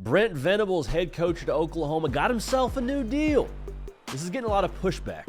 Brent Venables, head coach at Oklahoma, got himself a new deal. This is getting a lot of pushback.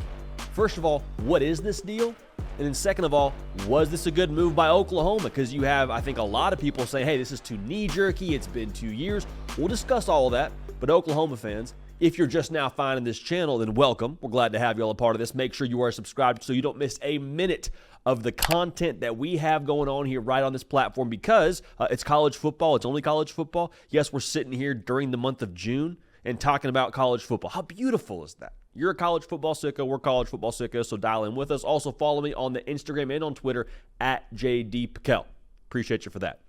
First of all, what is this deal? And then second of all, was this a good move by Oklahoma? Because you have, I think, a lot of people saying, hey, this is too knee-jerky. It's been 2 years. We'll discuss all of that. But Oklahoma fans, if you're just now finding this channel, then welcome. We're glad to have you all a part of this. Make sure you are subscribed so you don't miss a minute of the content that we have going on here right on this platform because it's college football. It's only college football. Yes, we're sitting here during the month of June and talking about college football. How beautiful is that? You're a college football sicko. We're college football sickos, so dial in with us. Also, follow me on the Instagram and on Twitter at JDPikel. Appreciate you for that.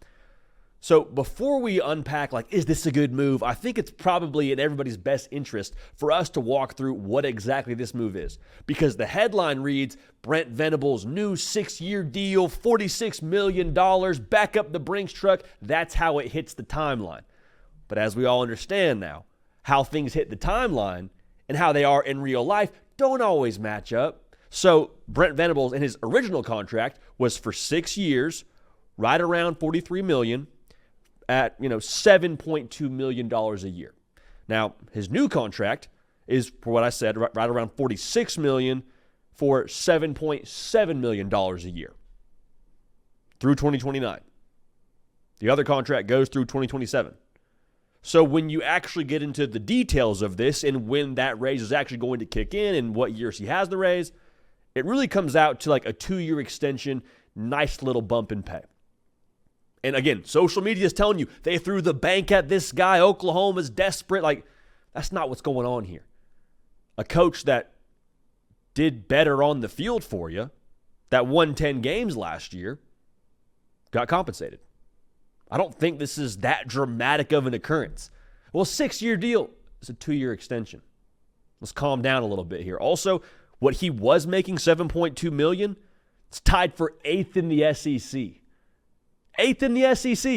So before we unpack, is this a good move? I think it's probably in everybody's best interest for us to walk through what exactly this move is. Because the headline reads, Brent Venables' new 6-year deal, $46 million, back up the Brinks truck. That's how it hits the timeline. But as we all understand now, how things hit the timeline and how they are in real life don't always match up. So Brent Venables in his original contract was for 6 years, right around $43 million. At $7.2 million a year. Now, his new contract is, for what I said, right around $46 million for $7.7 million a year through 2029. The other contract goes through 2027. So when you actually get into the details of this and when that raise is actually going to kick in and what years he has the raise, it really comes out to like a 2-year extension, nice little bump in pay. And again, social media is telling you they threw the bank at this guy. Oklahoma's desperate. That's not what's going on here. A coach that did better on the field for you, that won 10 games last year, got compensated. I don't think this is that dramatic of an occurrence. Well, 6-year deal is a 2-year extension. Let's calm down a little bit here. Also, what he was making, $7.2 million, it's tied for 8th in the SEC. 8th in the SEC.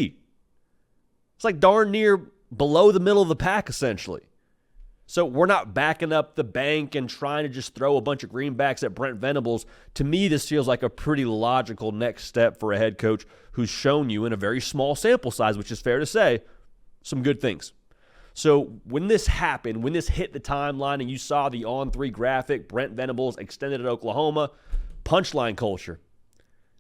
It's like darn near below the middle of the pack, essentially. So we're not backing up the bank and trying to just throw a bunch of greenbacks at Brent Venables. To me, this feels like a pretty logical next step for a head coach who's shown you in a very small sample size, which is fair to say, some good things. So when this happened, when this hit the timeline and you saw the on-3 graphic, Brent Venables extended at Oklahoma, punchline culture.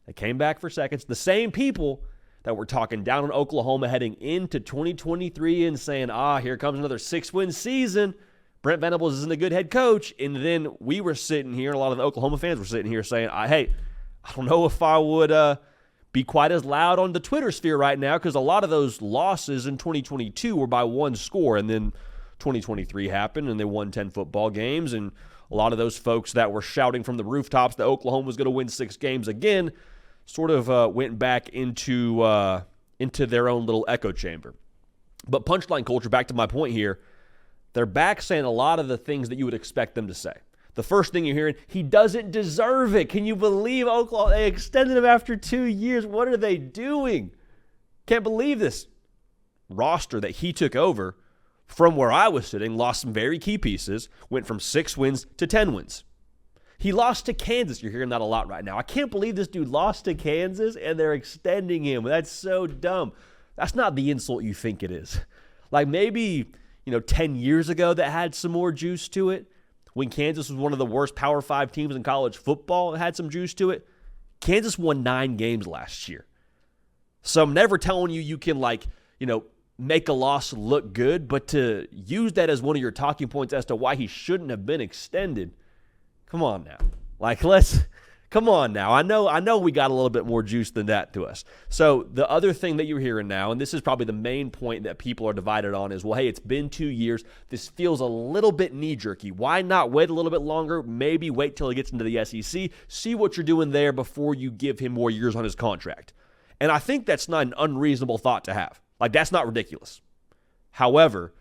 They came back for seconds. The same people that were talking down on Oklahoma heading into 2023 and saying, here comes another 6-win season. Brent Venables isn't a good head coach. And then we were sitting here, and a lot of the Oklahoma fans were sitting here saying, hey, I don't know if I would be quite as loud on the Twitter sphere right now because a lot of those losses in 2022 were by one score. And then 2023 happened, and they won 10 football games. And a lot of those folks that were shouting from the rooftops that Oklahoma was going to win 6 games again sort of went back into their own little echo chamber. But punchline culture, back to my point here, they're back saying a lot of the things that you would expect them to say. The first thing you're hearing, he doesn't deserve it. Can you believe Oklahoma? They extended him after 2 years. What are they doing? Can't believe this. Roster that he took over from where I was sitting lost some very key pieces, went from 6 wins to 10 wins. He lost to Kansas. You're hearing that a lot right now. I can't believe this dude lost to Kansas and they're extending him. That's so dumb. That's not the insult you think it is. Maybe, 10 years ago that had some more juice to it. When Kansas was one of the worst Power 5 teams in college football, it had some juice to it. Kansas won 9 games last year. So I'm never telling you can make a loss look good, but to use that as one of your talking points as to why he shouldn't have been extended, come on now. Come on now. I know we got a little bit more juice than that to us. So the other thing that you're hearing now, and this is probably the main point that people are divided on is, well, hey, it's been 2 years. This feels a little bit knee-jerky. Why not wait a little bit longer? Maybe wait till he gets into the SEC. See what you're doing there before you give him more years on his contract. And I think that's not an unreasonable thought to have. That's not ridiculous. However,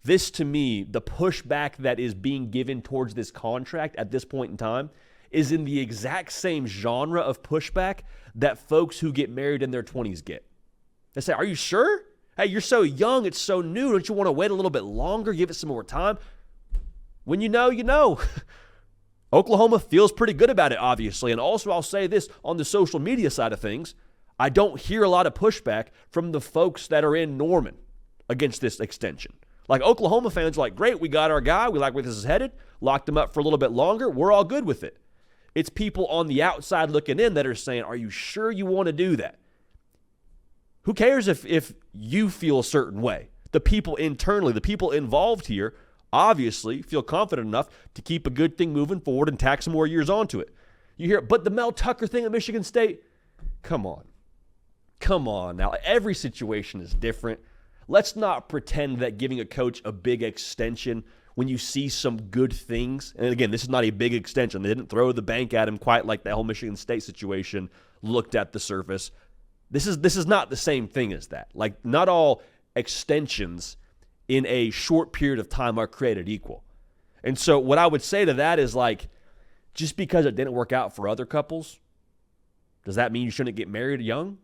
this, to me, the pushback that is being given towards this contract at this point in time is in the exact same genre of pushback that folks who get married in their 20s get. They say, are you sure? Hey, you're so young, it's so new. Don't you want to wait a little bit longer, give it some more time? When you know, you know. Oklahoma feels pretty good about it, obviously. And also, I'll say this, on the social media side of things, I don't hear a lot of pushback from the folks that are in Norman. against this extension. Like, Oklahoma fans are like, great, we got our guy. We like where this is headed. Locked him up for a little bit longer. We're all good with it. It's people on the outside looking in that are saying, are you sure you want to do that? Who cares if you feel a certain way? The people internally, the people involved here, obviously feel confident enough to keep a good thing moving forward and tack some more years onto it. You hear, but the Mel Tucker thing at Michigan State, come on. Come on now. Every situation is different. Let's not pretend that giving a coach a big extension when you see some good things, and again, this is not a big extension. They didn't throw the bank at him quite like the whole Michigan State situation looked at the surface. This is not the same thing as that. Like, not all extensions in a short period of time are created equal. And so what I would say to that is, like, just because it didn't work out for other couples, does that mean you shouldn't get married young?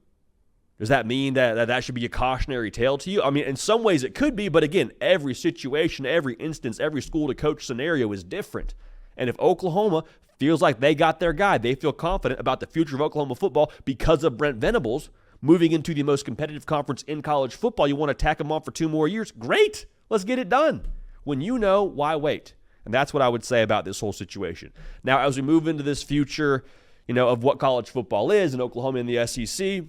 Does that mean that should be a cautionary tale to you? I mean, in some ways it could be, but again, every situation, every instance, every school-to-coach scenario is different. And if Oklahoma feels like they got their guy, they feel confident about the future of Oklahoma football because of Brent Venables moving into the most competitive conference in college football, you want to tack him on for 2 more years? Great. Let's get it done. When you know, why wait? And that's what I would say about this whole situation. Now, as we move into this future, of what college football is in Oklahoma and the SEC,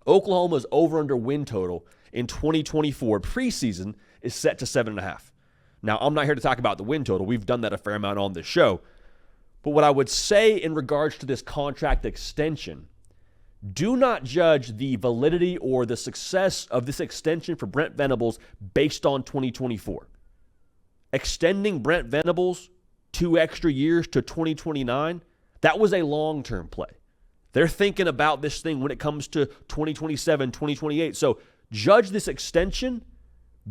Oklahoma's over-under win total in 2024 preseason is set to 7.5. Now, I'm not here to talk about the win total. We've done that a fair amount on this show. But what I would say in regards to this contract extension, do not judge the validity or the success of this extension for Brent Venables based on 2024. Extending Brent Venables 2 extra years to 2029, that was a long-term play. They're thinking about this thing when it comes to 2027, 2028. So judge this extension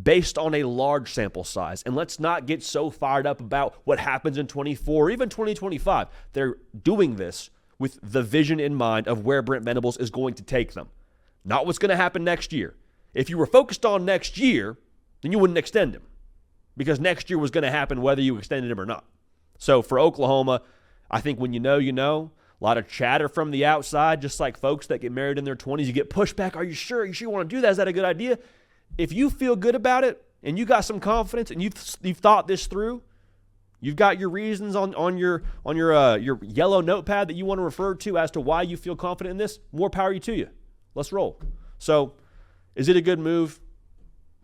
based on a large sample size. And let's not get so fired up about what happens in 24 or even 2025. They're doing this with the vision in mind of where Brent Venables is going to take them, not what's going to happen next year. If you were focused on next year, then you wouldn't extend him because next year was going to happen whether you extended him or not. So for Oklahoma, I think when you know, you know. A lot of chatter from the outside, just like folks that get married in their 20s. You get pushback. Are you sure? Are you sure you want to do that? Is that a good idea? If you feel good about it and you got some confidence and you've thought this through, you've got your reasons on your yellow notepad that you want to refer to as to why you feel confident in this, more power to you. Let's roll. So is it a good move?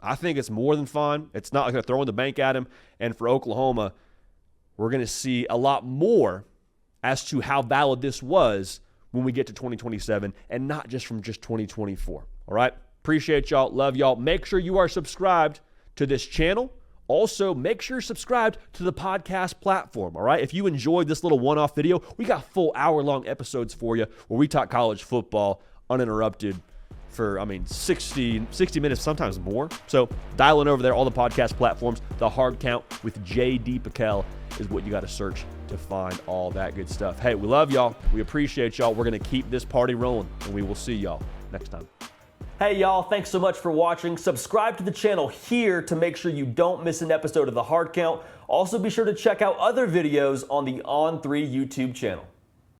I think it's more than fine. It's not going to throw in the bank at him. And for Oklahoma, we're going to see a lot more as to how valid this was when we get to 2027 and not just from just 2024. All right? Appreciate y'all. Love y'all. Make sure you are subscribed to this channel. Also, make sure you're subscribed to the podcast platform. All right? If you enjoyed this little one-off video, we got full hour-long episodes for you where we talk college football uninterrupted for, 60 minutes, sometimes more. So dial in over there, all the podcast platforms. The Hard Count with J.D. Piquel is what you got to search to find all that good stuff. Hey, we love y'all. We appreciate y'all. We're going to keep this party rolling, and we will see y'all next time. Hey, y'all. Thanks so much for watching. Subscribe to the channel here to make sure you don't miss an episode of The Hard Count. Also, be sure to check out other videos on the On3 YouTube channel.